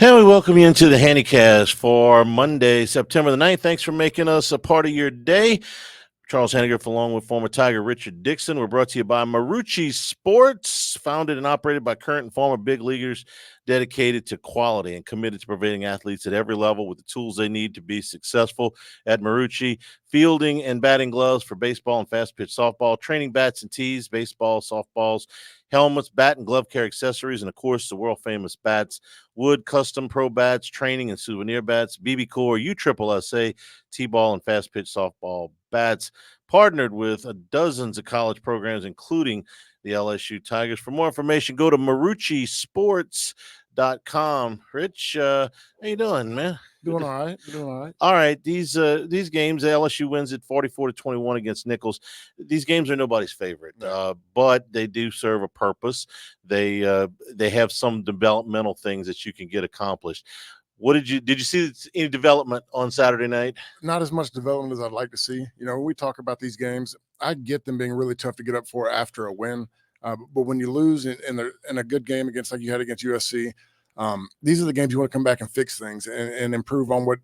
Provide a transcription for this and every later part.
And we welcome you into the Handycast for Monday, September the 9th. Thanks for making us a part of your day. Charles Hanagriff, along with former Tiger Richard Dickson. We're brought to you by Marucci Sports, founded and operated by current and former big leaguers, dedicated to quality and committed to providing athletes at every level with the tools they need to be successful. At Marucci, fielding and batting gloves for baseball and fast pitch softball, training bats and tees, baseball, softballs, helmets, bat and glove care accessories, and of course the world famous bats, wood, custom pro bats, training and souvenir bats, BB Core, USSSA, T-ball and fast pitch softball bats. Partnered with dozens of college programs, including the LSU Tigers. For more information, go to maruccisports.com. Rich, how you doing, man? Doing all right. Doing all right. All right, these games, LSU wins it 44-21 against Nicholls. These games are nobody's favorite, but they do serve a purpose. They have some developmental things that you can get accomplished. What did you see any development on Saturday night? Not as much development as I'd like to see. You know, when we talk about these games, I get them being really tough to get up for after a win. But when you lose in a good game against, like you had against USC, these are the games you want to come back and fix things and improve on what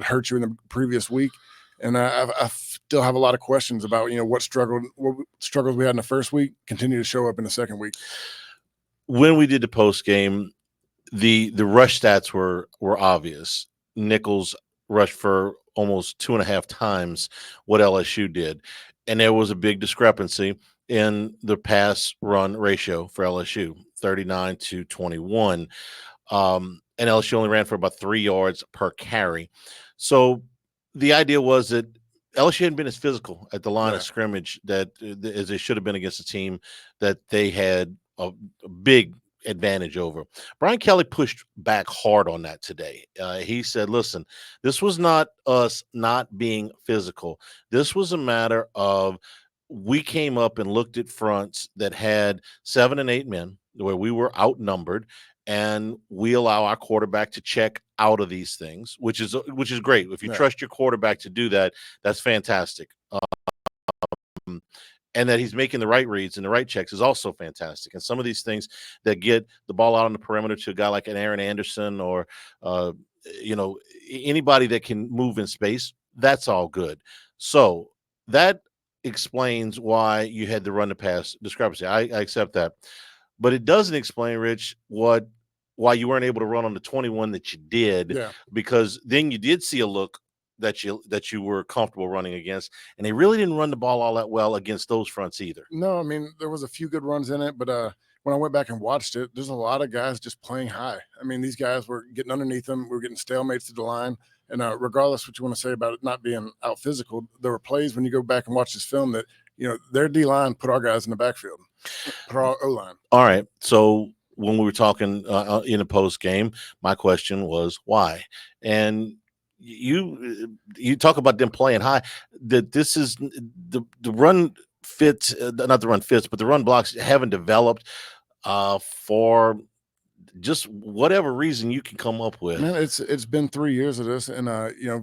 hurt you in the previous week. And I still have a lot of questions about, what struggles we had in the first week continue to show up in the second week. When we did the post game, the rush stats were obvious. Nicholls rushed for almost 2.5 times what LSU did, and there was a big discrepancy in the pass run ratio for LSU, 39-21. And LSU only ran for about 3 yards per carry. So the idea was that LSU hadn't been as physical at the line of scrimmage as they should have been against a team that they had a big advantage over. Brian Kelly pushed back hard on that today. He said, listen, this was not us not being physical. This was a matter of we came up and looked at fronts that had 7 and 8 men where we were outnumbered, and we allow our quarterback to check out of these things, which is great. If you trust your quarterback to do that, that's fantastic. And that he's making the right reads and the right checks is also fantastic. And some of these things that get the ball out on the perimeter to a guy like an Aaron Anderson or, anybody that can move in space, that's all good. So that explains why you had the run to pass discrepancy. I accept that. But it doesn't explain, Rich, why you weren't able to run on the 21 that you did, because then you did see a look that you were comfortable running against, and they really didn't run the ball all that well against those fronts either. No, I mean, there was a few good runs in it, but when I went back and watched it, there's a lot of guys just playing high. I mean, these guys were getting underneath them. We were getting stalemates to the line. And regardless what you want to say about it not being out physical, there were plays when you go back and watch this film that, their D-line put our guys in the backfield, put our O-line. All right. So when we were talking in a post game, my question was why? And you talk about them playing high, that this is the run fits, not the run fits, but the run blocks haven't developed for just whatever reason you can come up with. Man, it's been 3 years of this, and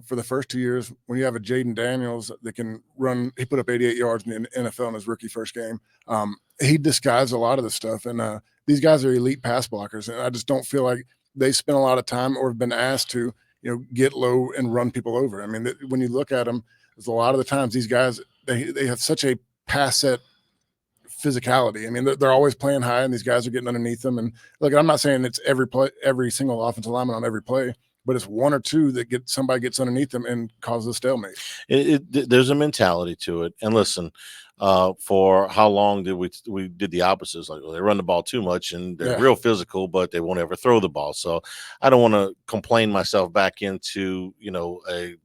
for the first 2 years, when you have a Jaden Daniels that can run, he put up 88 yards in the NFL in his rookie first game. He disguised a lot of the stuff, and these guys are elite pass blockers, and I just don't feel like they spend a lot of time or have been asked to get low and run people over. I mean, when you look at them, there's a lot of the times these guys they have such a pass set physicality. I mean, they're always playing high, and these guys are getting underneath them. And look, I'm not saying it's every single offensive lineman on every play, but it's one or two that somebody gets underneath them and causes a stalemate. There's a mentality to it. And listen, for how long did we did the opposites? Like, well, they run the ball too much and they're real physical, but they won't ever throw the ball. So I don't want to complain myself back into a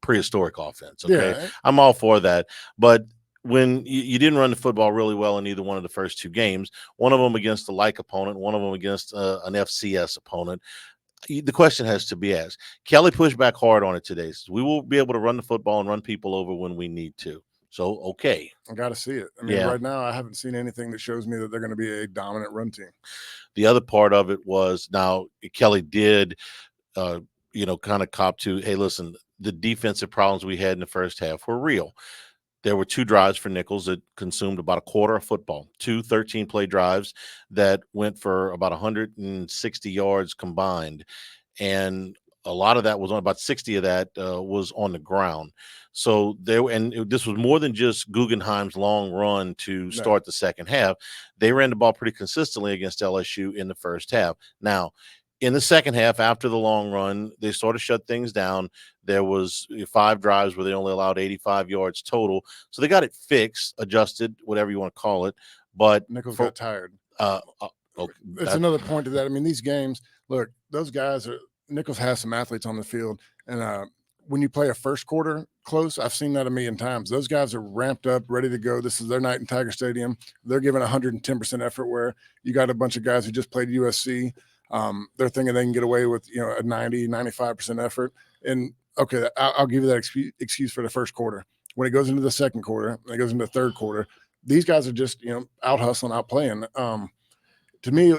prehistoric offense. Okay, I'm all for that, but when you didn't run the football really well in either one of the first 2 games, one of them against a like opponent, one of them against an FCS opponent, the question has to be asked. Kelly pushed back hard on it today. So we will be able to run the football and run people over when we need to. So, okay. I got to see it. I mean, right now I haven't seen anything that shows me that they're going to be a dominant run team. The other part of it was, now Kelly did, kind of cop to, hey, listen, the defensive problems we had in the first half were real. There were 2 drives for Nicholls that consumed about a quarter of football, 2 13-play drives that went for about 160 yards combined. and a lot of that was on about 60 of that was on the ground. So there, this was more than just Guggenheim's long run to No. start the second half. They ran the ball pretty consistently against LSU in the first half. Now, in the second half, after the long run, they sort of shut things down. There was 5 drives where they only allowed 85 yards total. So they got it fixed, adjusted, whatever you want to call it. But Nicholls got tired. Okay, It's another point to that. I mean, these games, look, those guys are Nicholls has some athletes on the field, and when you play a first quarter close, I've seen that a million times. Those guys are ramped up, ready to go. This is their night in Tiger Stadium. They're giving 110% effort. Where you got a bunch of guys who just played USC. They're thinking they can get away with a 90, 95% effort. And okay, I'll give you that excuse for the first quarter. When it goes into the second quarter, when it goes into the third quarter, these guys are just out hustling, out playing. To me,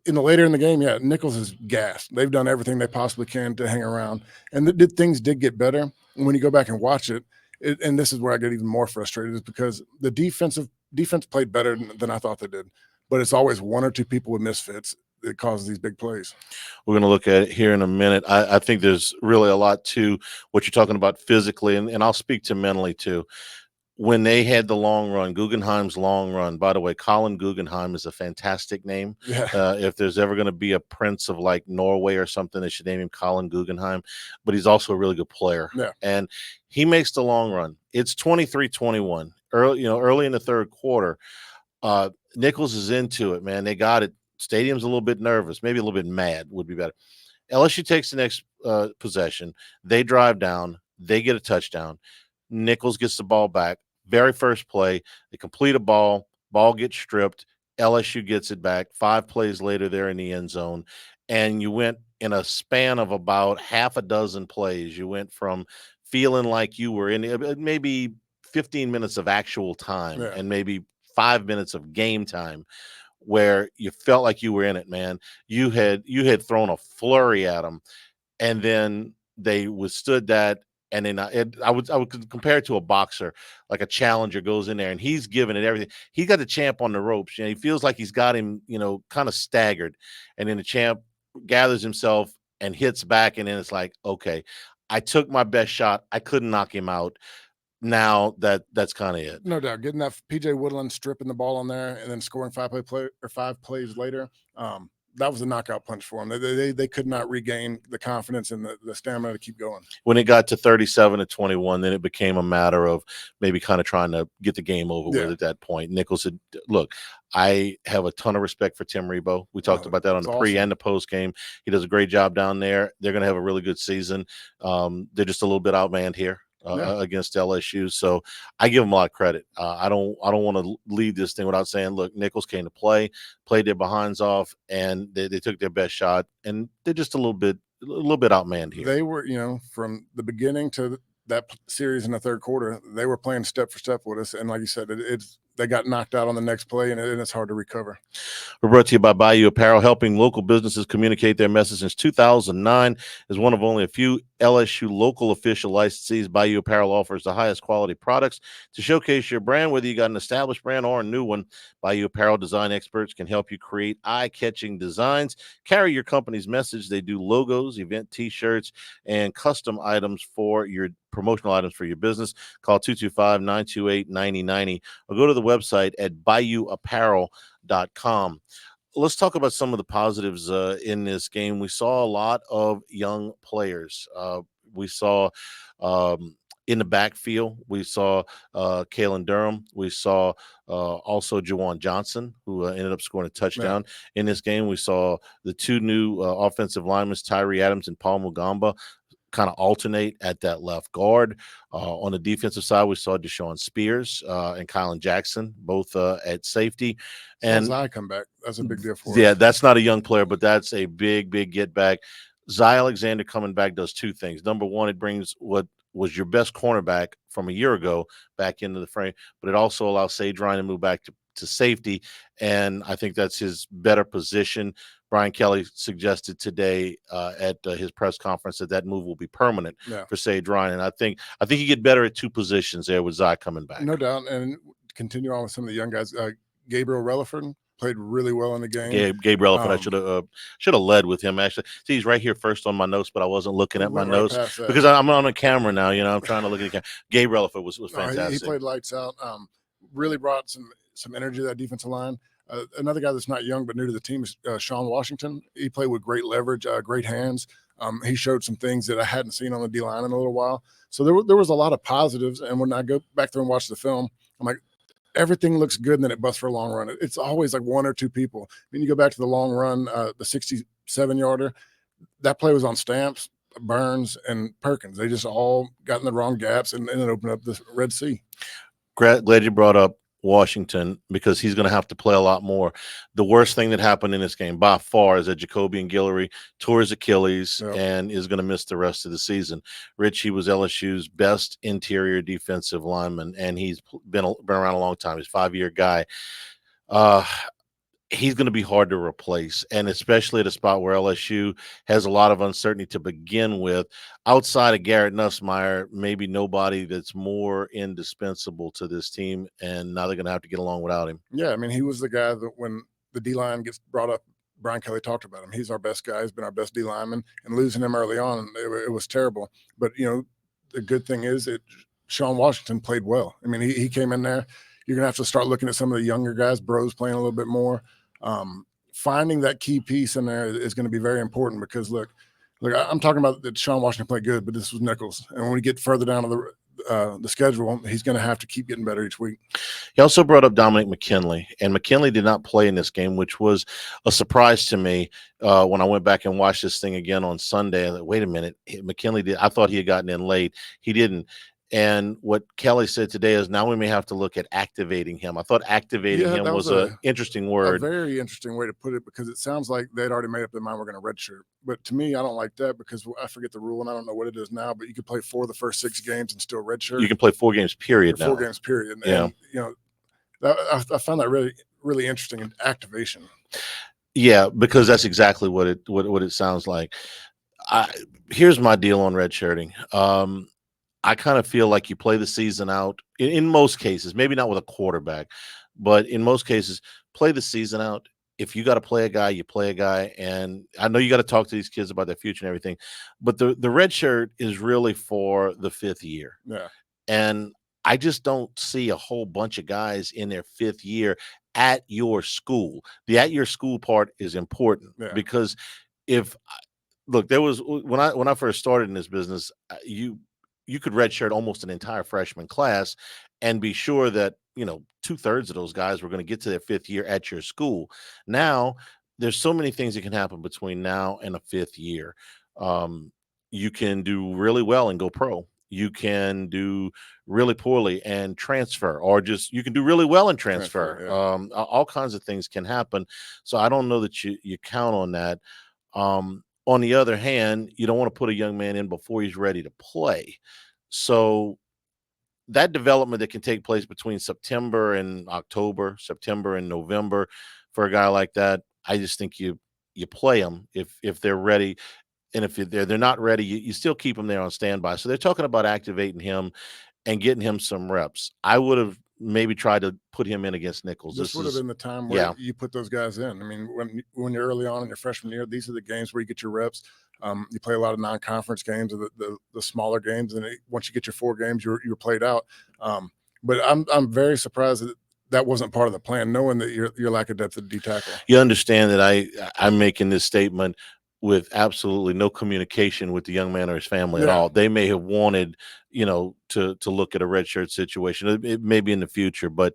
in the later in the game, yeah, Nicholls is gassed. They've done everything they possibly can to hang around, and things did get better. And when you go back and watch it, and this is where I get even more frustrated, is because the defense played better than I thought they did, but it's always one or two people with misfits that causes these big plays. We're going to look at it here in a minute. I think there's really a lot to what you're talking about physically, and I'll speak to mentally too. When they had the long run, Guggenheim's long run, by the way, Colin Guggenheim is a fantastic name. Yeah. If there's ever going to be a prince of like Norway or something, they should name him Colin Guggenheim. But he's also a really good player. Yeah. And he makes the long run. It's 23-21. Early in the third quarter. Nicholls is into it, man. They got it. Stadium's a little bit nervous, maybe a little bit mad would be better. LSU takes the next possession. They drive down. They get a touchdown. Nicholls gets the ball back. Very first play, they complete a ball gets stripped. LSU gets it back. 5 plays later, they're in the end zone. And you went in a span of about half a dozen plays. You went from feeling like you were in maybe 15 minutes of actual time and maybe 5 minutes of game time where you felt like you were in it, man. You had thrown a flurry at them, and then they withstood that. And then I would compare it to a boxer, like a challenger goes in there and he's giving it everything. He got the champ on the ropes. He feels like he's got him, kind of staggered. And then the champ gathers himself and hits back. And then it's like, okay, I took my best shot. I couldn't knock him out. Now that's kind of it. No doubt. Getting that PJ Woodland stripping the ball on there and then scoring 5 plays later. That was a knockout punch for them. They could not regain the confidence and the stamina to keep going. When it got to 37-21, then it became a matter of maybe kind of trying to get the game over with at that point. Nicholls said, look, I have a ton of respect for Tim Rebowe. We talked about that on the pre and the post game. He does a great job down there. They're going to have a really good season. They're just a little bit outmanned here. Against LSU, so I give them a lot of credit. I don't want to leave this thing without saying, look, Nicholls came to play, played their behinds off, and they took their best shot, and they're just a little bit outmanned here. They were, from the beginning to that series in the third quarter, they were playing step for step with us, and like you said, they got knocked out on the next play, and it's hard to recover. We're brought to you by Bayou Apparel, helping local businesses communicate their message since 2009. As one of only a few LSU local official licensees, Bayou Apparel offers the highest quality products to showcase your brand, whether you got an established brand or a new one. Bayou Apparel design experts can help you create eye-catching designs, carry your company's message. They do logos, event T-shirts, and custom items for your promotional items for your business. Call 225-928-9090 or go to the website at bayouapparel.com. Let's talk about some of the positives in this game. We saw a lot of young players. We saw in the backfield, we saw Kalen Durham. We saw also Juwan Johnson, who ended up scoring a touchdown in this game. We saw the 2 new offensive linemen, Tyree Adams and Paul Mugamba, kind of alternate at that left guard. On the defensive side, we saw Deshaun Spears and Kylan Jackson, both at safety. And I come back. That's a big deal for us. Yeah, that's not a young player, but that's a big get back. Zy Alexander coming back does 2 things. Number one, it brings what was your best cornerback from a year ago back into the frame, but it also allows Sage Ryan to move back to safety, and I think that's his better position. Brian Kelly suggested today at his press conference that move will be permanent for Sage Ryan, and I think you get better at 2 positions there with Zy coming back. No doubt, and continue on with some of the young guys. Gabriel Relaford played really well in the game. Gabe Relaford, I should have led with him, actually. See, he's right here first on my notes, but I wasn't looking at my notes because I'm on a camera now. I'm trying to look at the camera. Gabe Relaford was fantastic. He played lights out. Really brought some energy to that defensive line. Another guy that's not young but new to the team is Sean Washington. He played with great leverage, great hands. He showed some things that I hadn't seen on the D-line in a little while. So there was a lot of positives. And when I go back there and watch the film, I'm like, everything looks good, and then it busts for a long run. It's always like one or two people. You go back to the long run, the 67-yarder, that play was on Stamps, Burns, and Perkins. They just all got in the wrong gaps, and it opened up the Red Sea. Glad you brought up Washington, because he's going to have to play a lot more. The worst thing that happened in this game by far is that Jacoby and Guillory tore his Achilles and is going to miss the rest of the season. Rich, he was LSU's best interior defensive lineman, and he's been around a long time. He's a 5-year guy. He's going to be hard to replace, and especially at a spot where LSU has a lot of uncertainty to begin with. Outside of Garrett Nussmeier, maybe nobody that's more indispensable to this team, and now they're going to have to get along without him. Yeah, I mean, he was the guy that when the D-line gets brought up, Brian Kelly talked about him. He's our best guy. He's been our best D-lineman, and losing him early on, it was terrible. But, the good thing is Sean Washington played well. I mean, he came in there. You're going to have to start looking at some of the younger guys, Bros playing a little bit more. Finding that key piece in there is going to be very important, because look, I'm talking about that Sean Washington played good, but this was Nicholls, and when we get further down to the schedule, he's going to have to keep getting better each week. He also brought up Dominic McKinley, and McKinley did not play in this game, which was a surprise to me when I went back and watched this thing again on Sunday. I thought, wait a minute, McKinley did. I thought he had gotten in late. He didn't. And what Kelly said today is now we may have to look at activating him. I thought activating him was an interesting word. A very interesting way to put it, because it sounds like they'd already made up their mind we're going to redshirt. But to me, I don't like that, because I forget the rule, and I don't know what it is now, but you could play 4 of the first 6 games and still redshirt. You can play 4 games, period. 4 games, period. And, I found that really, really interesting in activation. Yeah, because that's exactly what it sounds like. Here's my deal on redshirting. I kind of feel like you play the season out in most cases, maybe not with a quarterback, but in most cases, play the season out. If you got to play a guy, you play a guy. And I know you got to talk to these kids about their future and everything, but the red shirt is really for the 5th year. Yeah. And I just don't see a whole bunch of guys in their 5th year at your school. The at your school part is important, because there was when I first started in this business, you could redshirt almost an entire freshman class and be sure that 2/3 of those guys were going to get to their 5th year at your school. Now there's so many things that can happen between now and a 5th year. You can do really well and go pro. You can do really poorly and transfer, or just you can do really well and transfer. All kinds of things can happen. So I don't know that you count on that. On the other hand, you don't want to put a young man in before he's ready to play. So that development that can take place between September and October, September and November, for a guy like that, I just think you play them if they're ready. And if they're not ready, you still keep them there on standby. So they're talking about activating him and getting him some reps. I would have maybe tried to put him in against Nicholls. This would have been the time where you put those guys in. I mean, when you're early on in your freshman year, these are the games where you get your reps. You play a lot of non-conference games, or the smaller games, and once you get your 4 games, you're played out. But I'm very surprised that wasn't part of the plan, knowing that your lack of depth at D tackle. You understand that I'm making this statement with absolutely no communication with the young man or his family at all. They may have wanted, to look at a redshirt situation. It may be in the future, but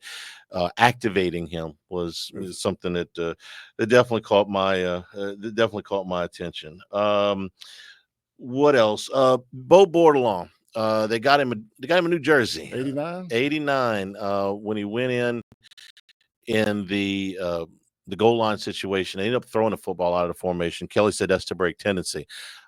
activating him was something that definitely caught my attention. What else? Bo Bordelon. They got him in New Jersey. 89. When he went in the goal line situation, they ended up throwing the football out of the formation. Kelly said that's to break tendency.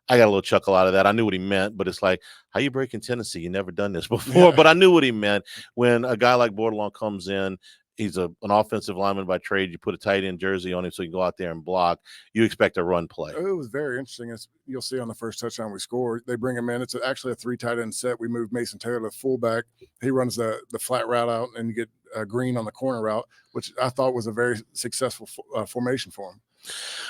I got a little chuckle out of that. I knew what he meant, but it's like, how you breaking tendency? You never done this before. But I knew what he meant when a guy like Bordelon comes in. he's an offensive lineman by trade. You put a tight end jersey on him so he can go out there and block. You expect a run play. It was very interesting. As you'll see on the first touchdown we score, they bring him in. It's actually a 3 tight end set. We move Mason Taylor to fullback. He runs the flat route out, and you get Green on the corner route, which I thought was a very successful formation for him.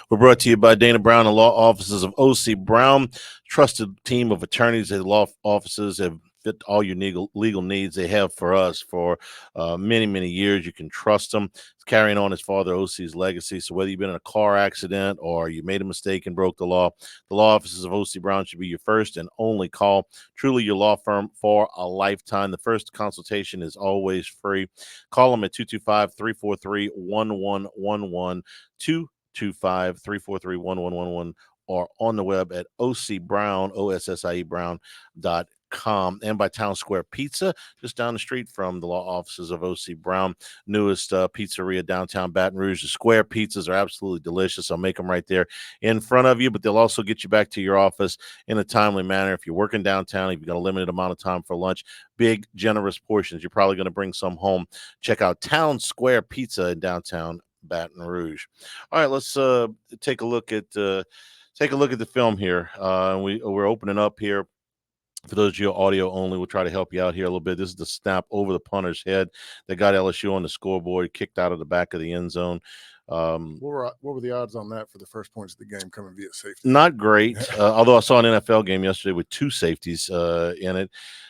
We're brought to you by Dana Brown and law offices of O.C. Brown. Trusted team of attorneys at law offices have fit all your legal needs. They have for us for many, many years. You can trust them. It's carrying on his father O.C.'s legacy. So whether you've been in a car accident or you made a mistake and broke the law offices of O.C. Brown should be your first and only call. Truly your law firm for a lifetime. The first consultation is always free. Call them at 225-343-1111. 225-343-1111 or on the web at OCBrown, O-S-S-I-E Brown.com, and by Town Square Pizza, just down the street from the law offices of O.C. Brown. Newest pizzeria downtown Baton Rouge. The square pizzas are absolutely delicious. I'll make them right there in front of you, but they'll also get you back to your office in a timely manner. If you're working downtown, if you've got a limited amount of time for lunch, big, generous portions. You're probably going to bring some home. Check out Town Square Pizza in downtown Baton Rouge. All right, let's take a look at the film here. We're opening up here. For those of you audio only, we'll try to help you out here a little bit. This is the snap over the punter's head that got LSU on the scoreboard, kicked out of the back of the end zone. What were the odds on that for the first points of the game coming via safety? Not great, although I saw an NFL game yesterday with 2 safeties in it.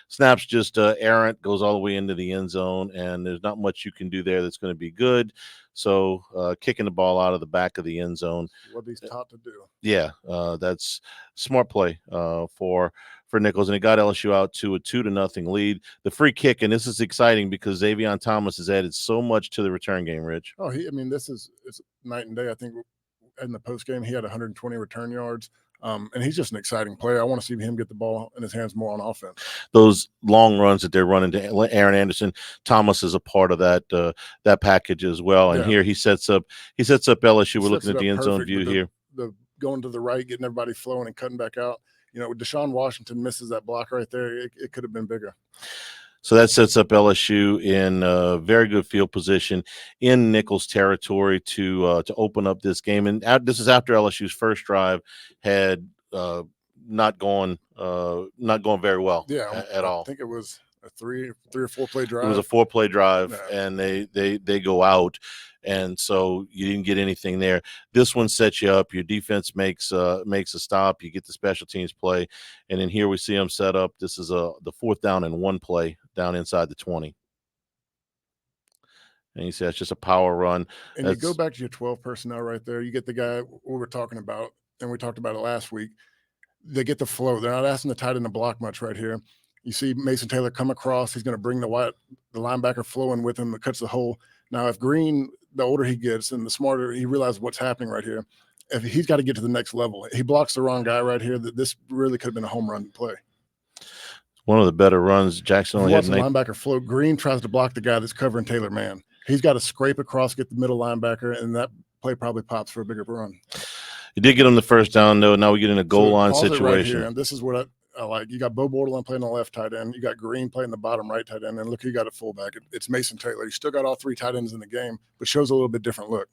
Snap's just errant, goes all the way into the end zone, and there's not much you can do there that's going to be good. So kicking the ball out of the back of the end zone. What he's taught to do. Yeah, that's smart play for Nicholls, and it got LSU out to a 2-0 lead. The free kick, and this is exciting because Xavion Thomas has added so much to the return game, Rich. Oh, it's night and day. I think in the post game he had 120 return yards. And he's just an exciting player. I want to see him get the ball in his hands more on offense. Those long runs that they're running to Aaron Anderson, Thomas is a part of that package as well. And here he sets up LSU. We're looking at the end zone view here. The going to the right, getting everybody flowing and cutting back out. Deshaun Washington misses that block right there. It could have been bigger. So that sets up LSU in a very good field position in Nicholls territory to open up this game. And this is after LSU's first drive had not gone very well at all. I think it was a three or 4 play drive. It was a 4-play drive, and they go out, and so you didn't get anything there. This one sets you up. Your defense makes a stop. You get the special teams play, and then here we see them set up. This is the 4th down and 1 play down inside the 20. And you see that's just a power run. And you go back to your 12 personnel right there. You get the guy we were talking about, and we talked about it last week. They get the flow. They're not asking the tight end to block much right here. You see Mason Taylor come across. He's going to bring the linebacker flowing with him that cuts the hole. Now, if Green, the older he gets and the smarter he realizes what's happening right here, if he's got to get to the next level. He blocks the wrong guy right here. This really could have been a home run play. One of the better runs. Jackson only had the linebacker float. Green tries to block the guy that's covering Taylor man. He's got to scrape across, get the middle linebacker, and that play probably pops for a bigger run. You did get him the first down, though. Now we get in a goal line situation. Right here, and this is what I like. You got Bo Bordelon playing the left tight end. You got Green playing the bottom right tight end. And look who you got at fullback. It's Mason Taylor. You still got all 3 tight ends in the game, but shows a little bit different look.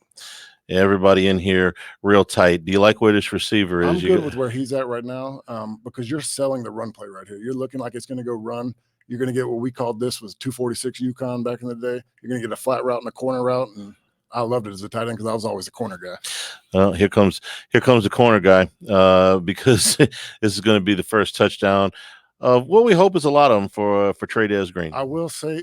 Yeah, everybody in here real tight. Do you like where this receiver is? I'm good with where he's at right now because you're selling the run play right here. You're looking like it's going to go run. You're going to get what we called this was 246 UConn back in the day. You're going to get a flat route and a corner route, and I loved it as a tight end because I was always a corner guy. Well, here comes the corner guy because this is going to be the first touchdown of what we hope is a lot of them for Trey Green. I will say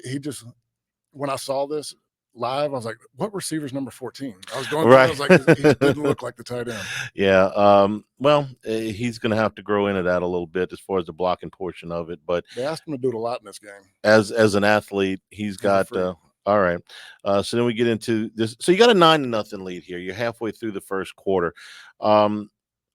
when I saw this live, I was like, what receiver's number 14? I was going right. I was like, he didn't look like the tight end. Yeah. Well, he's going to have to grow into that a little bit as far as the blocking portion of it. But they asked him to do it a lot in this game. As an athlete, he's got all right. So then we get into this. So you got a 9-0 lead here. You're halfway through the first quarter. I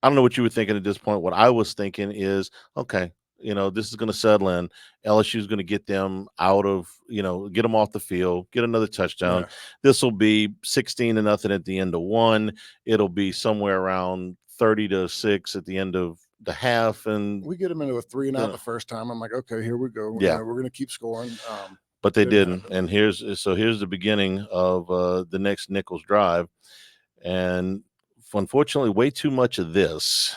don't know what you were thinking at this point. What I was thinking is, okay, this is going to settle in. LSU is going to get them out of, get them off the field, get another touchdown. Yeah. This will be 16-0 at the end of 1. It'll be somewhere around 30-6 at the end of the half. And we get them into a 3-and-out the first time. I'm like, okay, here we go. Yeah. We're going to keep scoring. but they Didn't didn't. And here's the beginning of the next Nicholls drive, and unfortunately, way too much of this,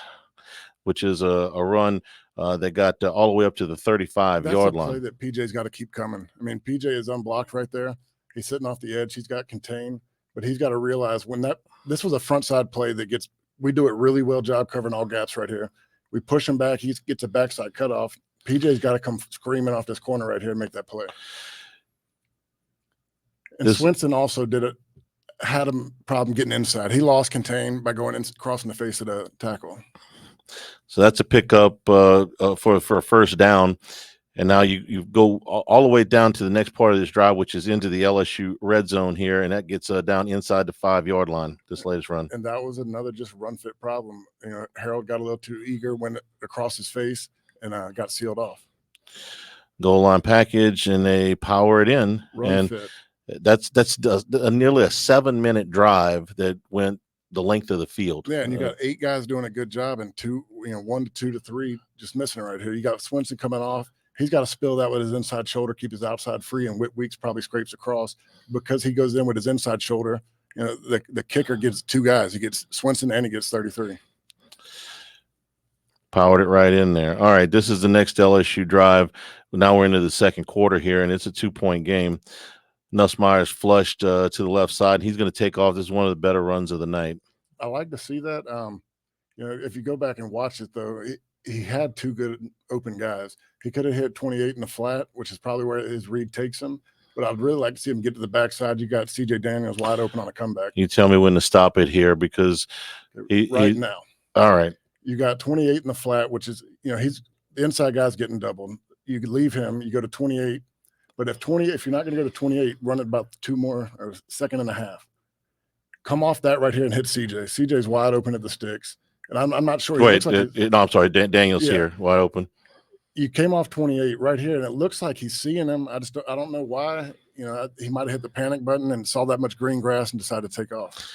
which is a run that got all the way up to the 35-yard That's a play line. that PJ's got to keep coming. I mean, PJ is unblocked right there. He's sitting off the edge. He's got contained, but he's got to realize when this was a front side play that we do a really well job covering all gaps right here. We push him back. He gets a backside cutoff. PJ's got to come screaming off this corner right here and make that play. And Swinson also had a problem getting inside. He lost contain by going crossing the face of the tackle. So that's a pickup for a first down. And now you go all the way down to the next part of this drive, which is into the LSU red zone here, and that gets down inside the 5-yard line, this latest run. And that was another just run fit problem. You know, Harold got a little too eager, went across his face, and got sealed off. Goal line package, and they power it in. Run fit. That's nearly a 7-minute drive that went the length of the field. Yeah, and you got 8 guys doing a good job, and 1 to 2 to 3 just missing it right here. You got Swinson coming off. He's got to spill that with his inside shoulder, keep his outside free, and Whit Weeks probably scrapes across because he goes in with his inside shoulder. You know, the kicker gets 2 guys. He gets Swinson and he gets 33. Powered it right in there. All right, this is the next LSU drive. Now we're into the second quarter here, and it's a 2-point game. Nussmeier's flushed to the left side. He's going to take off. This is one of the better runs of the night. I like to see that. You know, if you go back and watch it, though, he had 2 good open guys. He could have hit 28 in the flat, which is probably where his read takes him. But I'd really like to see him get to the backside. You got CJ Daniels wide open on a comeback. You tell me when to stop it here because now. All right. You got 28 in the flat, which is, you know, the inside guy's getting doubled. You could leave him. You go to 28. But if you're not going to go to 28, run it about 2 more or second and a half. Come off that right here and hit CJ. CJ's wide open at the sticks. And I'm not sure. Wait, no, I'm sorry. Daniel's here, wide open. You came off 28 right here, and it looks like he's seeing him. I don't know why. You know, he might have hit the panic button and saw that much green grass and decided to take off.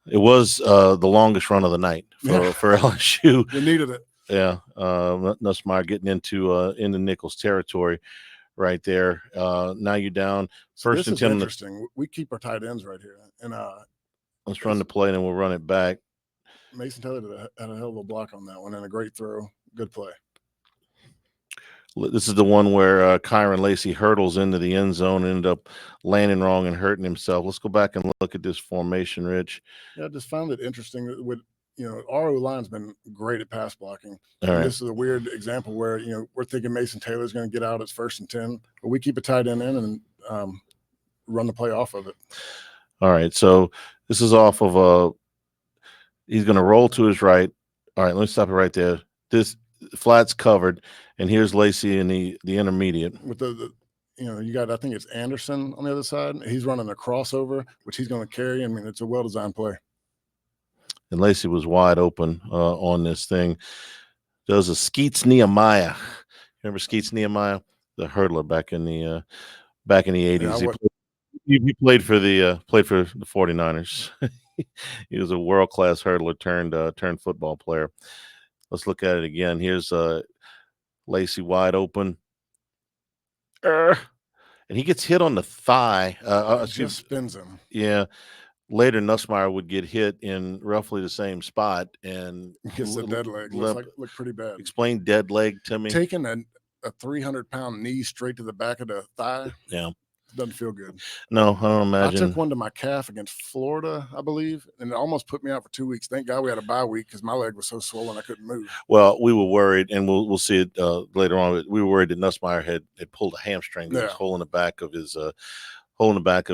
It was the longest run of the night for LSU. You needed it. Yeah, Nussmeier getting into Nicholls territory right there. Now you're down first and 10. Interesting. We keep our tight ends right here, and let's run the play, and then we'll run it back. Mason Taylor had a hell of a block on that one, and a great throw. Good play. This is the one where Kyron Lacey hurdles into the end zone and ended up landing wrong and hurting himself. Let's go back and look at this formation, Rich. Yeah, I just found it interesting with, you know, our O-line's been great at pass blocking. Right. This is a weird example where, you know, we're thinking Mason Taylor's going to get out at first and 10, but we keep a tight end in and run the play off of it. All right, so this is off of he's going to roll to his right. All right, let me stop it right there. This flat's covered, and here's Lacey in the intermediate. With the you know, you got, I think it's Anderson on the other side. He's running a crossover, which he's going to carry. I mean, it's a well-designed play. And Lacey was wide open on this thing. Does a Skeets Nehemiah. Remember Skeets Nehemiah, the hurdler back in the 80s. Yeah, he played for the 49ers. He was a world-class hurdler turned football player. Let's look at it again. Here's Lacey wide open. And he gets hit on the thigh. Just spins him. Yeah. Later, Nussmeier would get hit in roughly the same spot and gets a dead leg. Looked pretty bad. Explain dead leg to me. Taking a 300-pound knee straight to the back of the thigh. Yeah. Doesn't feel good. No, I don't imagine. I took one to my calf against Florida, I believe, and it almost put me out for 2 weeks. Thank God we had a bye week because my leg was so swollen I couldn't move. Well, we were worried, and we'll see it later on. But we were worried that Nussmeier had pulled a hamstring. That was holding the back of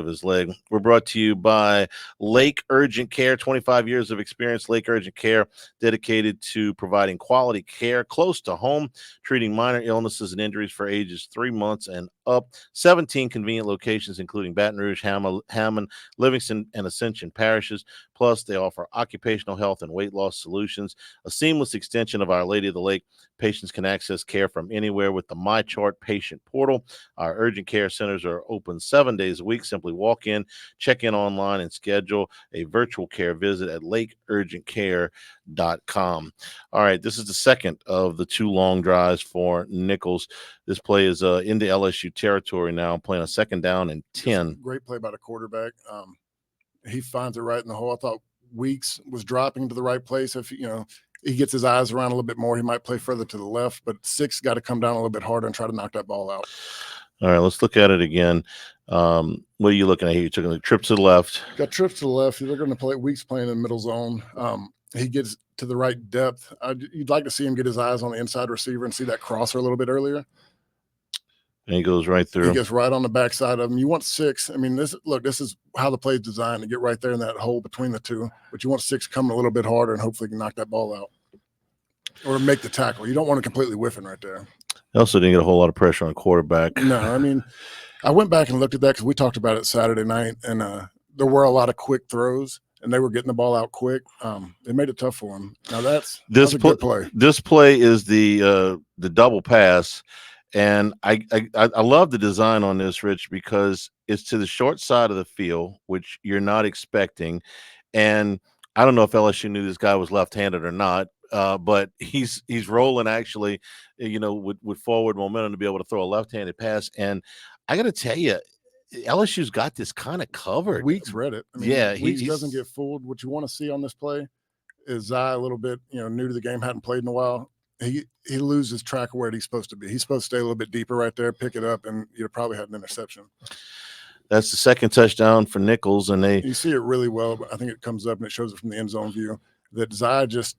his leg. We're brought to you by Lake Urgent Care. 25 years of experience. Lake Urgent Care, dedicated to providing quality care close to home, treating minor illnesses and injuries for ages 3 months and up. 17 convenient locations, including Baton Rouge, Hammond, Livingston, and Ascension parishes. Plus, they offer occupational health and weight loss solutions. A seamless extension of Our Lady of the Lake. Patients can access care from anywhere with the MyChart patient portal. Our urgent care centers are open 7 days days a week. Simply walk in, check in online, and schedule a virtual care visit at lakeurgentcare.com. All right, this is the second of the 2 long drives for Nicholls. This play is into LSU territory now, playing a second down and 10. Great play by the quarterback. He finds it right in the hole. I thought Weeks was dropping to the right place. If he gets his eyes around a little bit more, he might play further to the left, but Six got to come down a little bit harder and try to knock that ball out. All right, let's look at it again. What are you looking at here? You took a trip to the left. Got trips to the left. They're going to play Weeks playing in the middle zone. He gets to the right depth. You'd like to see him get his eyes on the inside receiver and see that crosser a little bit earlier. And he goes right through. He gets right on the backside of him. You want Six. I mean, this is how the play is designed, to get right there in that hole between the two. But you want Six coming a little bit harder and hopefully can knock that ball out or make the tackle. You don't want to completely whiffing right there. Also didn't get a whole lot of pressure on quarterback. No, I mean, I went back and looked at that because we talked about it Saturday night, and there were a lot of quick throws, and they were getting the ball out quick. It made it tough for him. Now that's a good play. This play is the double pass. And I love the design on this, Rich, because it's to the short side of the field, which you're not expecting. And I don't know if LSU knew this guy was left-handed or not, but he's rolling actually, with forward momentum to be able to throw a left-handed pass. And I got to tell you, LSU's got this kind of covered. Weeks read it. I mean, yeah, Weeks doesn't get fooled. What you want to see on this play is Zai a little bit, new to the game, hadn't played in a while. He loses track of where he's supposed to be. He's supposed to stay a little bit deeper right there, pick it up, and you'd probably had an interception. That's the second touchdown for Nicholls, and you see it really well. But I think it comes up and it shows it from the end zone view that Zai just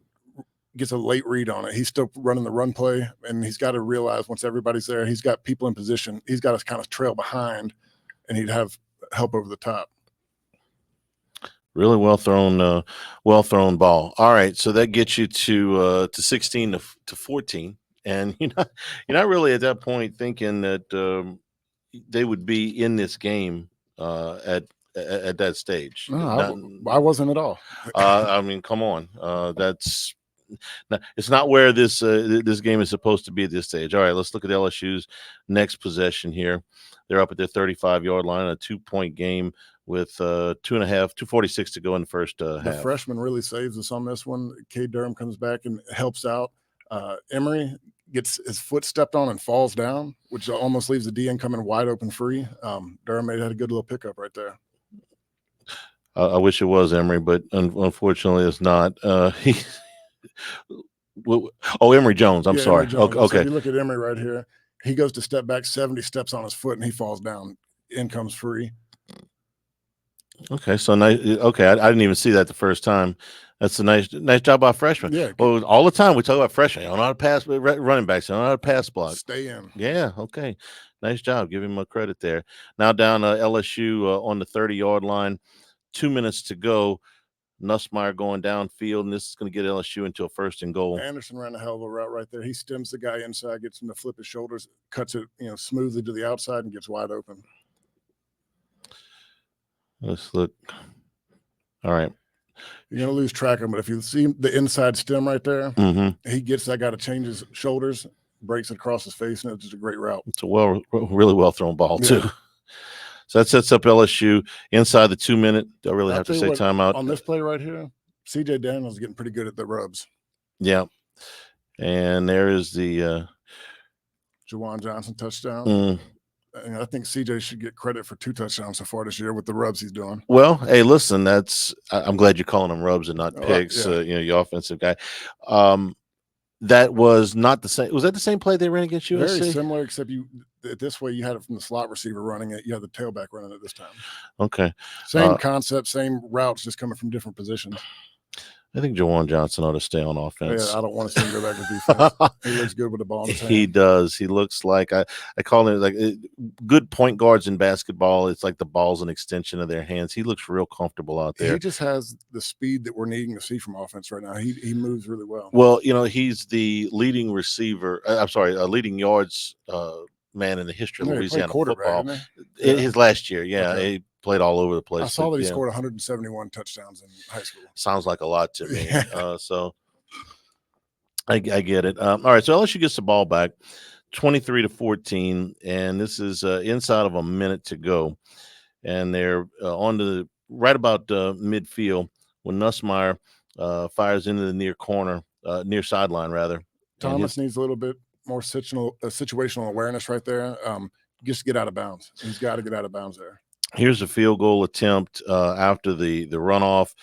gets a late read on it. He's still running the run play, and he's got to realize once everybody's there, he's got people in position. He's got to kind of trail behind, and he'd have help over the top. Really well thrown ball. All right, so that gets you to 16 to 14, and you're not really at that point thinking that they would be in this game at that stage. No, I wasn't at all. I mean, come on, it's not where this game is supposed to be at this stage. All right, let's look at LSU's next possession here. They're up at their 35-yard line, a 2-point game with 2:46 to go in the first half. The freshman really saves us on this one. Cade Durham comes back and helps out. Emery gets his foot stepped on and falls down, which almost leaves the DN coming wide open free. Durham had a good little pickup right there. I wish it was Emery, but unfortunately it's not. Emory Jones. I'm sorry. Jones. Okay. So if you look at Emery right here, he goes to step back 70 steps on his foot, and he falls down. In comes free. Okay, so nice. Okay, I didn't even see that the first time. That's a nice job by freshman. Yeah. Well, all the time we talk about freshmen. I don't know how to pass running backs. I don't know how to pass block. Stay in. Yeah. Okay. Nice job. Give him a credit there. Now down LSU on the 30-yard line. 2 minutes to go. Nussmeier going downfield, and this is going to get LSU into a 1st and goal. Anderson ran a hell of a route right there. He stems the guy inside, gets him to flip his shoulders, cuts it, smoothly to the outside, and gets wide open. Let's look. All right. You're going to lose track of him, but if you see the inside stem right there, he gets that guy to change his shoulders, breaks it across his face, and it's just a great route. It's a really well thrown ball, too. So that sets up LSU inside the 2 minute. They'll really have to say timeout. On this play right here, C.J. Daniels is getting pretty good at the rubs. Yeah. And there is the Juwan Johnson touchdown. And I think CJ should get credit for 2 touchdowns so far this year with the rubs he's doing. Well, hey, listen, I'm glad you're calling them rubs and not picks. Your offensive guy. That was not the same. Was that the same play they ran against USC? Very similar, except this way you had it from the slot receiver running it. You had the tailback running it this time. Okay. Same concept, same routes, just coming from different positions. I think Juwan Johnson ought to stay on offense. Yeah, I don't want to see him go back to defense. He looks good with the ball in his hand. He does. He looks like I call it like good point guards in basketball. It's like the ball's an extension of their hands. He looks real comfortable out there. He just has the speed that we're needing to see from offense right now. He moves really well. Well, he's the leading receiver. Leading yards man in the history of Louisiana football. In his last year, okay. He played all over the place. I saw that he scored 171 touchdowns in high school. Sounds like a lot to me. So I get it. All right, so LSU gets the ball back, 23-14, and this is inside of a minute to go. and they're on the right about midfield when Nussmeier fires into the near sideline rather. Thomas needs a little bit more situational awareness right there. Just get out of bounds. He's got to get out of bounds there. Here's a field goal attempt after the runoff,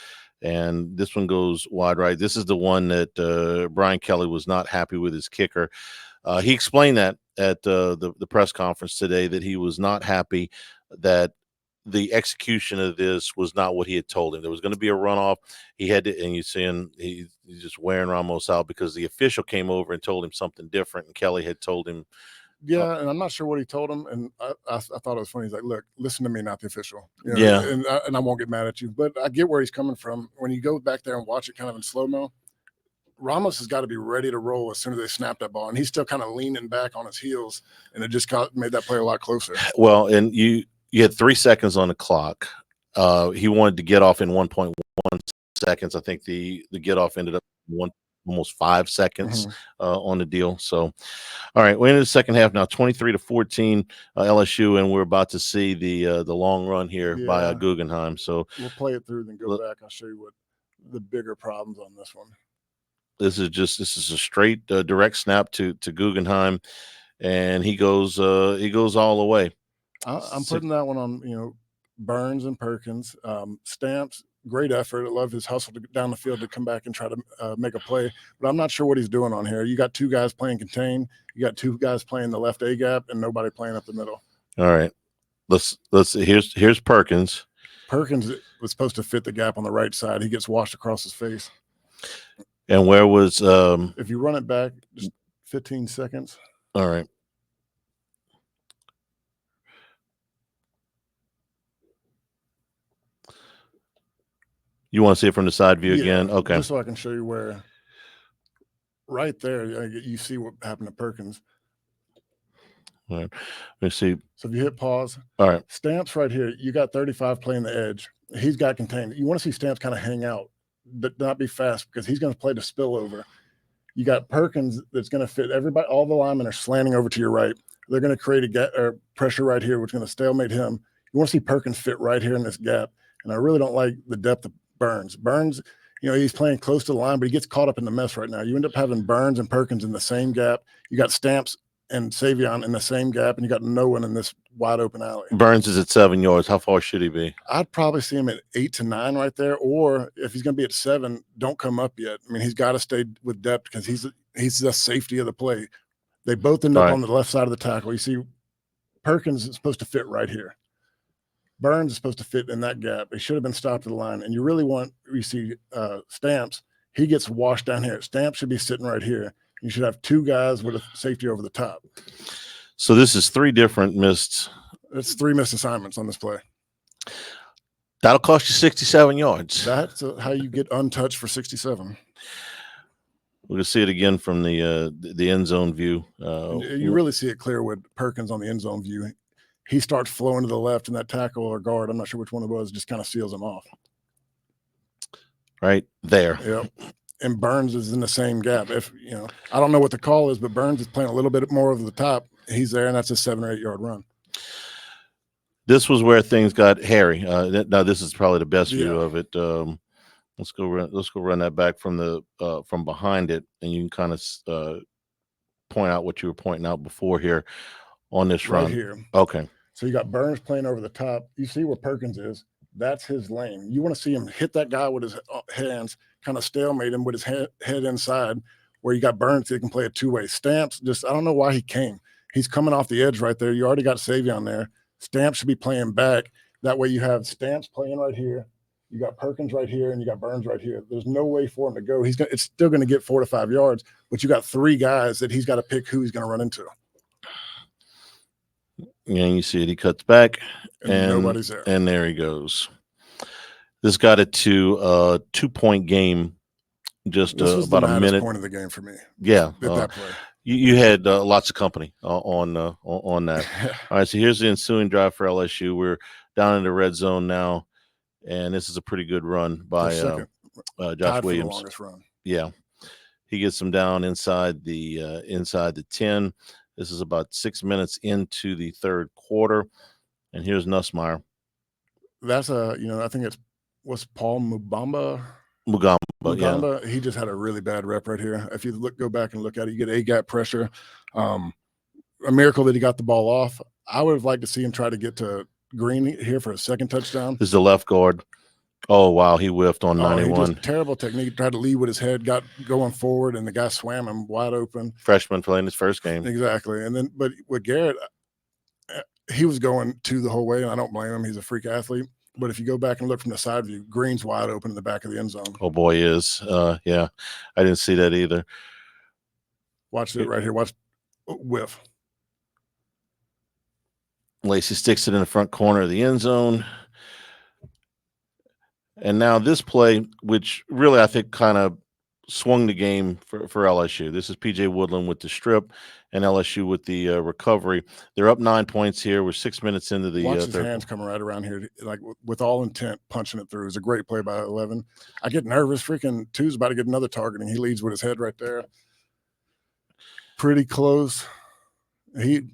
and this one goes wide right. This is the one that Brian Kelly was not happy with his kicker. He explained that at the press conference today, that he was not happy that the execution of this was not what he had told him. There was going to be a runoff. He had to, and you see him, he's just wearing Ramos out because the official came over and told him something different, and Kelly had told him. Yeah, and I'm not sure what he told him, and I thought it was funny. He's like, "Look, listen to me, not the official." You know, Yeah, and I won't get mad at you, but I get where he's coming from. When you go back there and watch it kind of in slow mo, Ramos has got to be ready to roll as soon as they snap that ball, and he's still kind of leaning back on his heels, and it just made that play a lot closer. Well, and you had 3 seconds on the clock. He wanted to get off in 1.1 seconds. I think the get off ended up almost 5 seconds on the deal. So, all right, we're in the second half now, 23-14 LSU, and we're about to see the long run here by Guggenheim. So we'll play it through, then go back. I'll show you what the bigger problems on this one. This is a straight direct snap to Guggenheim, and he goes all the way. I'm putting that one on Burns and Perkins. Stamps, great effort. I love his hustle down the field to come back and try to make a play, but I'm not sure what he's doing on here. You got 2 guys playing contain, you got 2 guys playing the left A gap, and nobody playing up the middle. All right, let's here's Perkins. Perkins was supposed to fit the gap on the right side. He gets washed across his face. And where was if you run it back just 15 seconds. All right. You want to see it from the side view again? Okay. Just so I can show you where right there you see what happened to Perkins. All right. Let's see. So if you hit pause. All right. Stamps right here, you got 35 playing the edge. He's got contained. You want to see Stamps kind of hang out, but not be fast because he's going to play the spillover. You got Perkins that's going to fit everybody. All the linemen are slanting over to your right. They're going to create a gap or pressure right here, which is going to stalemate him. You want to see Perkins fit right here in this gap. And I really don't like the depth of Burns. Burns, he's playing close to the line, but he gets caught up in the mess right now. You end up having Burns and Perkins in the same gap. You got Stamps and Savion in the same gap, and you got no one in this wide open alley. Burns is at 7 yards. How far should he be? I'd probably see him at 8 to 9 right there, or if he's going to be at 7, don't come up yet. I mean, he's got to stay with depth because he's the safety of the play. They both end up on the left side of the tackle. You see, Perkins is supposed to fit right here. Burns is supposed to fit in that gap. He should have been stopped at the line. And you see Stamps, he gets washed down here. Stamps should be sitting right here. You should have 2 guys with a safety over the top. So this is 3 different missed. It's 3 missed assignments on this play. That'll cost you 67 yards. That's how you get untouched for 67. We're going to see it again from the end zone view. You really see it clear with Perkins on the end zone view. He starts flowing to the left, and that tackle or guard, I'm not sure which one it was, just kind of seals him off. Right there. Yep. And Burns is in the same gap. I don't know what the call is, but Burns is playing a little bit more over the top. He's there, and that's a 7 or 8 yard run. This was where things got hairy. Now this is probably the best view of it. Let's go run that back from behind it, and you can kind of point out what you were pointing out before here on this run. Right here. Okay. So you got Burns playing over the top. You see where Perkins is. That's his lane. You want to see him hit that guy with his hands, kind of stalemate him with his head inside, where you got Burns, he can play a 2-way. Stamps, I don't know why he came. He's coming off the edge right there. You already got Savion there. Stamps should be playing back. That way you have Stamps playing right here. You got Perkins right here, and you got Burns right here. There's no way for him to go. It's still going to get 4 to 5 yards, but you got 3 guys that he's got to pick who he's going to run into. And you see it. He cuts back, and nobody's there. And there he goes. This got it to a 2-point game. Just this was about the a minute. Point of the game for me. Yeah, that play. You had lots of company on that. All right, so here's the ensuing drive for LSU. We're down in the red zone now, and this is a pretty good run by Josh Williams. The longest run. Yeah, he gets them down inside the 10. This is about 6 minutes into the third quarter, and here's Nussmeier. That's I think was Paul Mugamba. Yeah. He just had a really bad rep right here. If you go back and look at it, you get A-gap pressure. A miracle that he got the ball off. I would have liked to see him try to get to Green here for a second touchdown. This is the left guard. Oh, wow, he whiffed on 91. He just terrible technique. Tried to lead with his head, got going forward, and the guy swam him wide open. Freshman playing his first game. Exactly. And then, but with Garrett, he was going to the whole way, and I don't blame him. He's a freak athlete. But if you go back and look from the side view, Green's wide open in the back of the end zone. Oh, boy, he is. Yeah, I didn't see that either. Watch it right here. Watch whiff. Lacey sticks it in the front corner of the end zone. And now this play, which really I think kind of swung the game for LSU. This is P.J. Woodland with the strip and LSU with the recovery. They're up 9 points here. We're 6 minutes into the Watch his hands coming right around here, like with all intent, punching it through. It was a great play by 11. I get nervous. Freaking Two's about to get another targeting. He leads with his head right there. Pretty close. He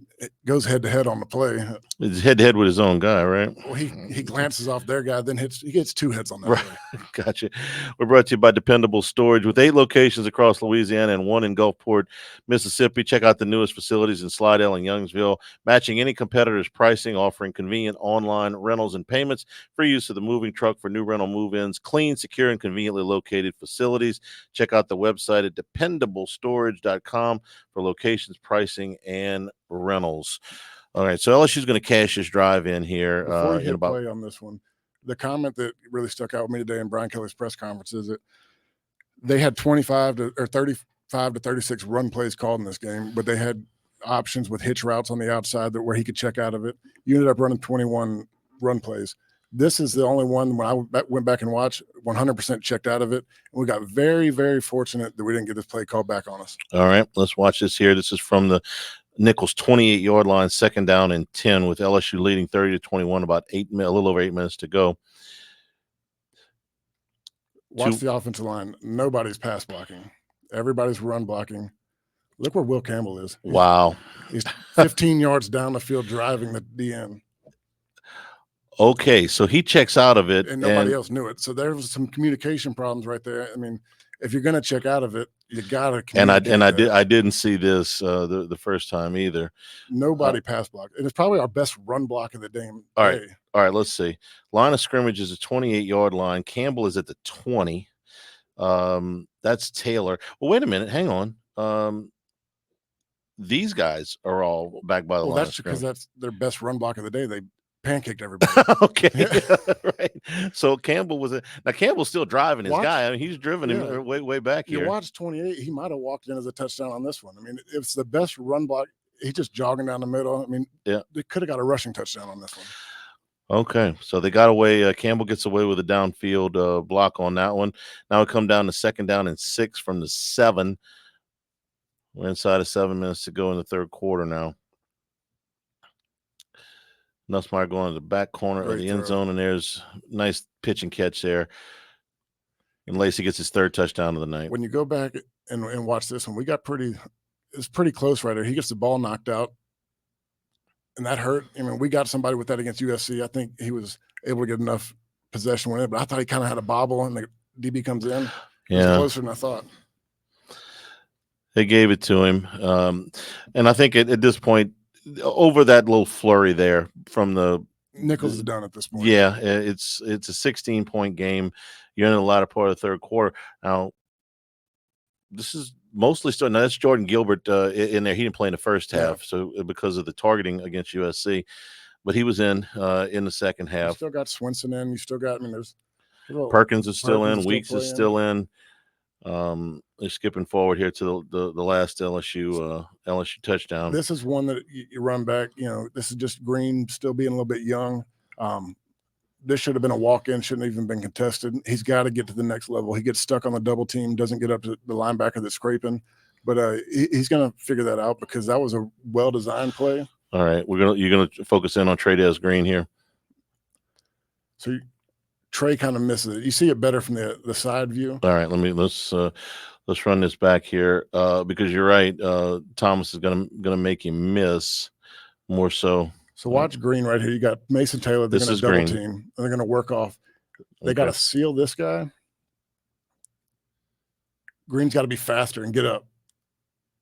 goes head-to-head on the play. It's head-to-head with his own guy, right? Well, he glances off their guy, then he gets 2 hits on that right. play. Gotcha. We're brought to you by Dependable Storage with 8 locations across Louisiana and 1 in Gulfport, Mississippi. Check out the newest facilities in Slidell and Youngsville, matching any competitor's pricing, offering convenient online rentals and payments, free use of the moving truck for new rental move-ins, clean, secure, and conveniently located facilities. Check out the website at dependablestorage.com for locations, pricing, and rentals. All right, so LSU's going to cash this drive in here. Before you hit play on this one, the comment that really stuck out with me today in Brian Kelly's press conference is that they had 35 to 36 run plays called in this game, but they had options with hitch routes on the outside where he could check out of it. You ended up running 21 run plays. This is the only one when I went back and watched, 100% checked out of it. And we got very, very fortunate that we didn't get this play called back on us. All right, let's watch this here. This is from the Nicholls 28-yard line, 2nd down and 10, with LSU leading 30-21, about a little over 8 minutes to go. Watch the offensive line. Nobody's pass blocking. Everybody's run blocking. Look where Will Campbell is. Wow. He's 15 yards down the field driving the DN. Okay, so he checks out of it. And nobody else knew it. So there was some communication problems right there. I mean, if you're going to check out of it, you got to communicate. I didn't see this the first time either. Nobody pass blocked. And it's probably our best run block of the day. All right, let's see. Line of scrimmage is a 28-yard line. Campbell is at the 20. That's Taylor. Well, wait a minute. Hang on. These guys are all back by the line. That's because that's their best run block of the day. They pancaked everybody. Okay. Right. So Campbell Campbell's still driving his guy. I mean, he's driven him way back here. You watch 28, he might have walked in as a touchdown on this one. I mean, it's the best run block. He's just jogging down the middle. I mean, they could have got a rushing touchdown on this one. Okay, so they got away. Campbell gets away with a downfield block on that one. Now we come down to 2nd down and 6 from the 7. We're inside of 7 minutes to go in the third quarter now. Nussmeier going to the back corner of the end zone, and there's nice pitch and catch there. And Lacey gets his 3rd touchdown of the night. When you go back and watch this one, it's pretty close right there. He gets the ball knocked out, and that hurt. I mean, we got somebody with that against USC. I think he was able to get enough possession with it, but I thought he kind of had a bobble, and the DB comes in. It was closer than I thought. They gave it to him. And I think at this point, over that little flurry there from the Nicholls is done at this point. Yeah, it's a 16-point game. You're in the latter part of the third quarter. Now, this is mostly still. Now, that's Jordan Gilbert in there. He didn't play in the first half, so because of the targeting against USC, but he was in the second half. You still got Swinson in. You still got. I mean, there's Perkins is still in. Weeks is still in. They're skipping forward here to the last LSU touchdown. This is one that you run back. You know, this is just Green still being a little bit young. This should have been a walk-in, shouldn't have even been contested. He's got to get to the next level. He gets stuck on the double team, doesn't get up to the linebacker that's scraping. But he's going to figure that out because that was a well-designed play. All right, you're gonna focus in on Trey Green here. So Trey kind of misses it. You see it better from the side view. All right, let's run this back here because you're right. Thomas is gonna make you miss more so. So watch Green right here. You got Mason Taylor. They're This going is to double Green. team. And they're going to work off. They Okay. got to seal this guy. Green's got to be faster and get up.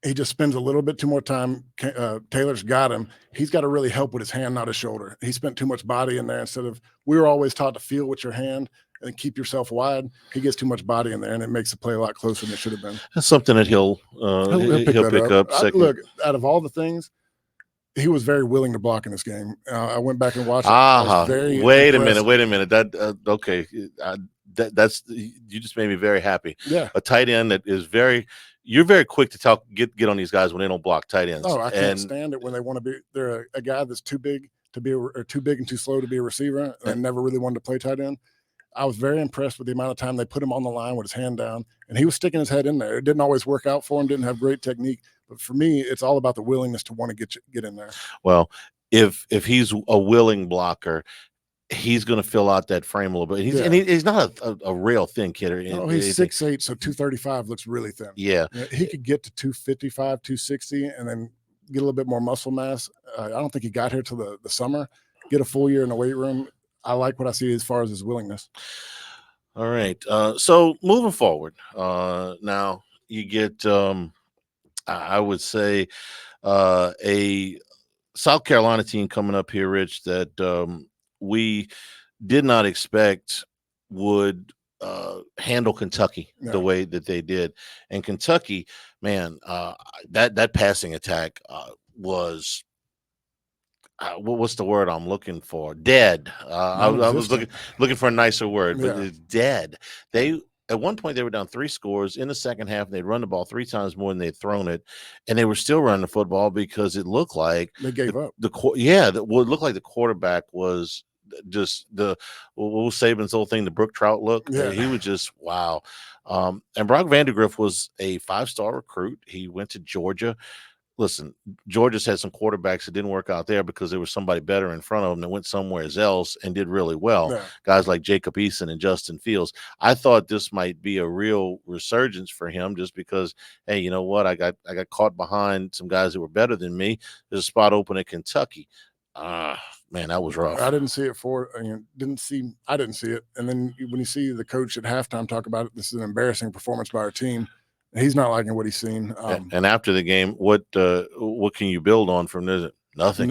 He just spends a little bit too more time. Taylor's got him. He's got to really help with his hand, not his shoulder. He spent too much body in there instead of, we were always taught to feel with your hand and keep yourself wide. He gets too much body in there, and it makes the play a lot closer than it should have been. That's something that he'll pick up. Look, out of all the things, he was very willing to block in this game. I went back and watched. Wait a minute. That okay. That's you just made me very happy. Yeah, a tight end that is very. You're very quick to get on these guys when they don't block tight ends. Oh, I can't stand it when they want to be. They're a guy that's too big to be or too big and too slow to be a receiver, and never really wanted to play tight end. I was very impressed with the amount of time they put him on the line with his hand down, and he was sticking his head in there. It didn't always work out for him. Didn't have great technique, but for me, it's all about the willingness to want to get in there. Well, if he's a willing blocker, he's going to fill out that frame a little bit. He's not a real thin kid. No, he's 6'8", so 235 looks really thin. Yeah. He could get to 255, 260, and then get a little bit more muscle mass. I don't think he got here till the summer. Get a full year in the weight room. I like what I see as far as his willingness. All right. So moving forward, now you get, I would say, a South Carolina team coming up here, Rich, that we did not expect would handle Kentucky the way that they did. And Kentucky, man, that passing attack was what's the word I'm looking for? Dead. I was looking for a nicer word, but it's dead. At one point, they were down 3 scores in the second half, and they'd run the ball 3 times more than they'd thrown it, and they were still running the football because it looked like they gave up. It looked like the quarterback was just what was Saban's old thing, the Brook Trout look. Yeah. He was just wow. And Brock Vandergriff was a 5-star recruit. He went to Georgia. Listen, Georgia's had some quarterbacks that didn't work out there because there was somebody better in front of them that went somewhere else and did really well. Yeah. Guys like Jacob Eason and Justin Fields. I thought this might be a real resurgence for him just because, hey, you know what? I got caught behind some guys that were better than me. There's a spot open at Kentucky. Man, that was rough. I didn't see it I didn't see it. And then when you see the coach at halftime talk about it, this is an embarrassing performance by our team. He's not liking what he's seen. And after the game, what can you build on from this? Nothing.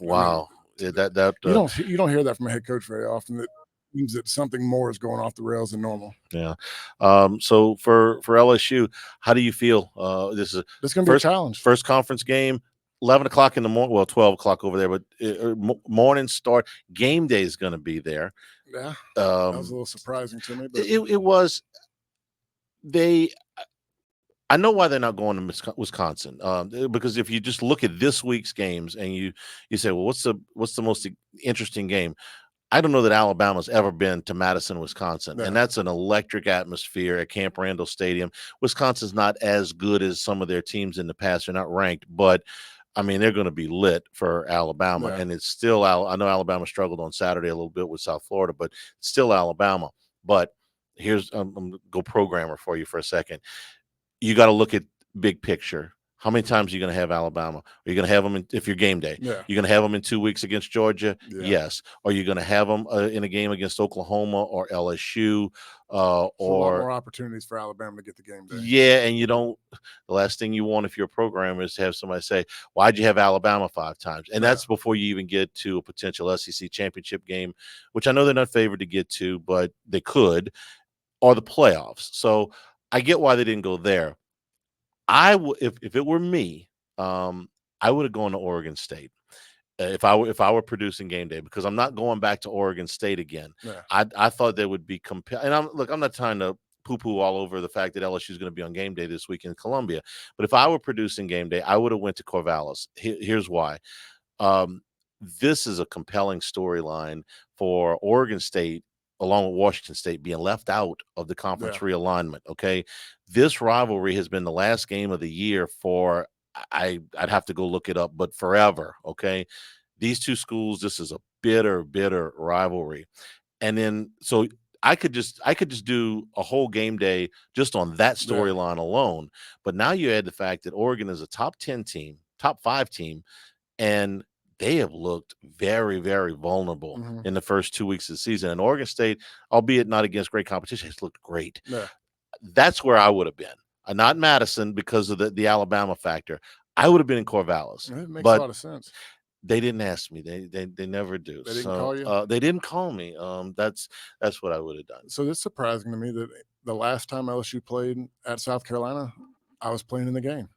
Wow. I mean, you don't hear that from a head coach very often. That means that something more is going off the rails than normal. Yeah. So for LSU, how do you feel? This is going to be a challenge. First conference game, 11 o'clock in the morning. Well, 12 o'clock over there, but morning start. Game day is going to be there. Yeah. That was a little surprising to me. But it was. I know why they're not going to Wisconsin, because if you just look at this week's games and you say, well, what's the most interesting game? I don't know that Alabama's ever been to Madison, Wisconsin, and that's an electric atmosphere at Camp Randall Stadium. Wisconsin's not as good as some of their teams in the past. They're not ranked, but I mean, they're going to be lit for Alabama, and it's still I know Alabama struggled on Saturday a little bit with South Florida, but it's still Alabama. But here's I'm going to go programmer for you for a second. You got to look at big picture. How many times are you going to have Alabama? Are you going to have them if you're game day? Yeah. You're going to have them in 2 weeks against Georgia? Yeah. Yes. Are you going to have them in a game against Oklahoma or LSU? A lot more opportunities for Alabama to get the game day. Yeah, and the last thing you want if you're a programmer is to have somebody say, why'd you have Alabama 5 times? And that's before you even get to a potential SEC championship game, which I know they're not favored to get to, but they could, or the playoffs. So I get why they didn't go there. If it were me, I would have gone to Oregon State if I were producing game day, because I'm not going back to Oregon State again. Yeah. I thought they would be and I'm not trying to poo-poo all over the fact that LSU is going to be on game day this week in Columbia, but if I were producing game day, I would have went to Corvallis. Here's why. This is a compelling storyline for Oregon State, along with Washington State, being left out of the conference realignment. Okay. This rivalry has been the last game of the year for, I'd have to go look it up, but forever. Okay. These two schools, this is a bitter rivalry. And then, so I could just do a whole game day just on that storyline alone. But now you add the fact that Oregon is a top 10 team, top 5 team, and they have looked very, very vulnerable Mm-hmm. in the first 2 weeks of the season. And Oregon State, albeit not against great competition, has looked great. Yeah, That's where I would have been. Not Madison because of the Alabama factor. I would have been in Corvallis, it makes a but lot of sense. they didn't ask me. They never do. They didn't So call you. they didn't call me. That's what I would have done. So it's surprising to me that the last time LSU played at South Carolina, I was playing in the game.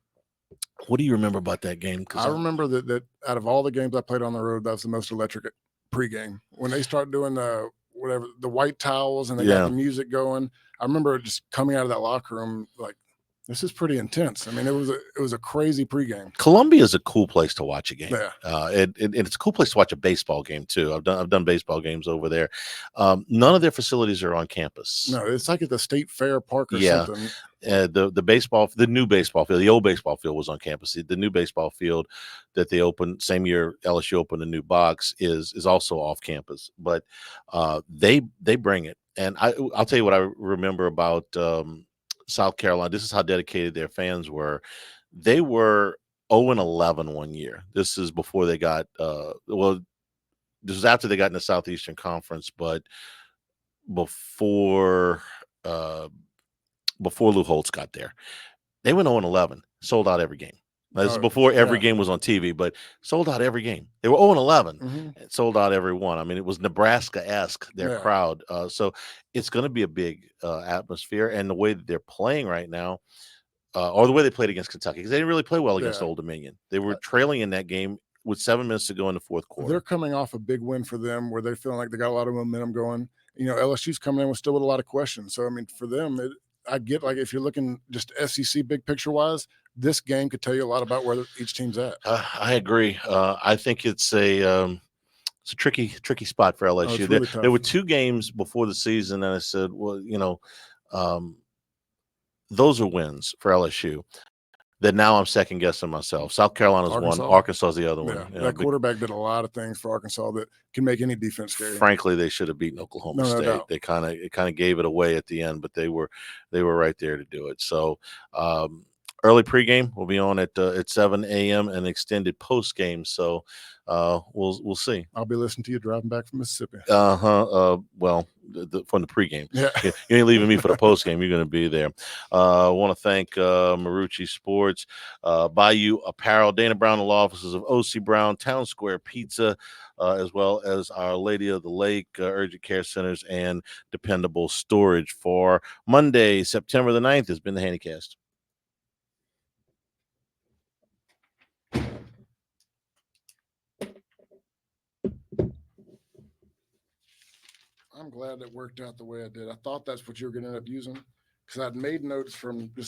What do you remember about that game? I remember that out of all the games I played on the road, that was the most electric pregame. When they start doing the whatever the white towels and they got Yeah. the music going, I remember just coming out of that locker room like, this is pretty intense. I mean, it was a crazy pregame. Columbia is a cool place to watch a game. Yeah. It's a cool place to watch a baseball game too. I've done baseball games over there. None of their facilities are on campus. No, it's like at the State Fair Park or Yeah. something. The new baseball field, the old baseball field was on campus. The new baseball field that they opened same year LSU opened a new box is also off campus. But they bring it, and I'll tell you what I remember about South Carolina. This is how dedicated their fans were. They were 0-11 one year. This is before they got this was after they got in the Southeastern Conference, but before before Lou Holtz got there. They went 0-11, sold out every game. This is before every game was on TV, but sold out every game. They were 0-11 Mm-hmm. and sold out every one. I mean, it was Nebraska-esque, their crowd. So it's going to be a big atmosphere. And the way that they're playing right now, or the way they played against Kentucky, because they didn't really play well against Old Dominion. They were trailing in that game with 7 minutes to go in the fourth quarter. They're coming off a big win for them where they're feeling like they got a lot of momentum going. You know, LSU's coming in with still with a lot of questions. So, I mean, for them, I get like if you're looking just SEC big picture wise, this game could tell you a lot about where each team's at. I agree. I think it's a tricky spot for LSU. It's really tough. There were 2 games before the season, and I said, well, those are wins for LSU. That now I'm second guessing myself. South Carolina's one, Arkansas's the other one. That quarterback did a lot of things for Arkansas that can make any defense scary. Frankly, they should have beaten Oklahoma State. No. They kind of gave it away at the end, but they were right there to do it. So early pregame will be on at 7 a.m. and extended postgame. So we'll see. I'll be listening to you driving back from Mississippi. Well, from the pregame. Yeah. You ain't leaving me for the postgame. You're going to be there. I want to thank Marucci Sports, Bayou Apparel, Dana Brown, the law offices of O.C. Brown, Town Square Pizza, as well as Our Lady of the Lake, Urgent Care Centers, and Dependable Storage. For Monday, September the 9th, has been the Handycast. I'm glad it worked out the way I did. I thought that's what you were going to end up using because I'd made notes from just